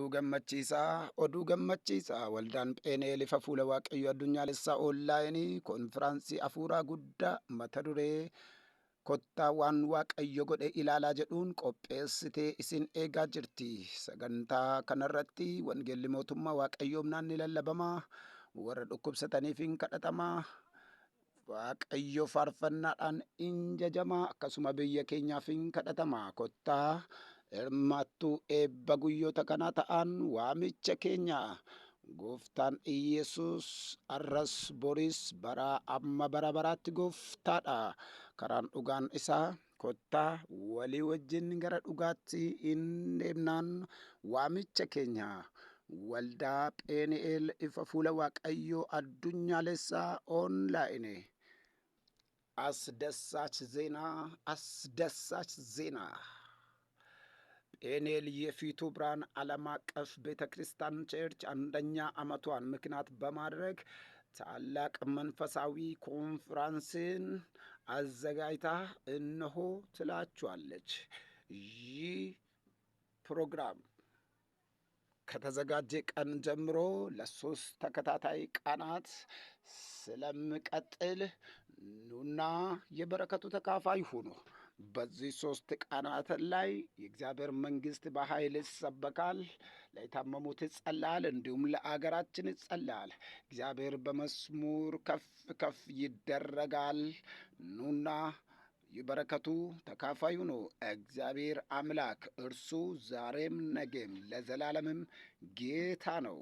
oduu gammachiisaa waldaan pheeneel ifa fuula waaqayyo addunyaalessaa oonlaayinii konfiraansii afuuraa guddaa mata duree kottaa waan waaqayyo godhe ilaalaa jedhuun qopheessitee isin eegaa jirti. Sagantaa kanarratti wangeelli mootummaa waaqayyoomnaan ni lallabamaa, warra dhukkubsataniif hin kadhatamaa, waaqayyo faarfannaadhaan in jajamaa, akkasuma biyya keenyaaf hin kadhatamaa. Kottaa hirmaattuu eebba guyyoota kanaa ta'an waamicha keenya. Gooftaan Iyesuus arras boris baraa amma bara baraatti gooftaadha. Karaan dhugaan isaa kottaa walii wajjin gara dhugaatti in deemnaan waamicha keenya. Waldaa pheeneel ifa fuula waaqayyoo addunyaalessaa ኦንላይን አስደሳች ዜና pheeneel የፊቱ ብርሃን ዓለም አቀፍ ቤተ ክርስቲያን ቸርች 1ኛ ዓመቷን ምክንያት በማድረግ ታላቅ መንፈሳዊ ኮንፈረንስን አዘጋጅታ እነሆ ትላችኋለች። ይህ ፕሮግራም ከተዘጋጀ ቀን ጀምሮ ለሶስት ተከታታይ ቀናት ስለምቀጥል ኑና የበረከቱ ተካፋይ ሁኑ። በዚህ 3 ቀናት ላይ የእግዚአብሔር መንግስት በኃይል ይሰበካል። ለታመሙት ይጸልያል፣ እንዲሁም ለአገራችን ይጸልያል። እግዚአብሔር በመዝሙር ከፍ ከፍ ይደረጋል። ኑና የበረከቱ ተካፋይ ሁኑ። እግዚአብሔር አምላክ እርሱ ዛሬም ነገም ለዘላለምም ጌታ ነው።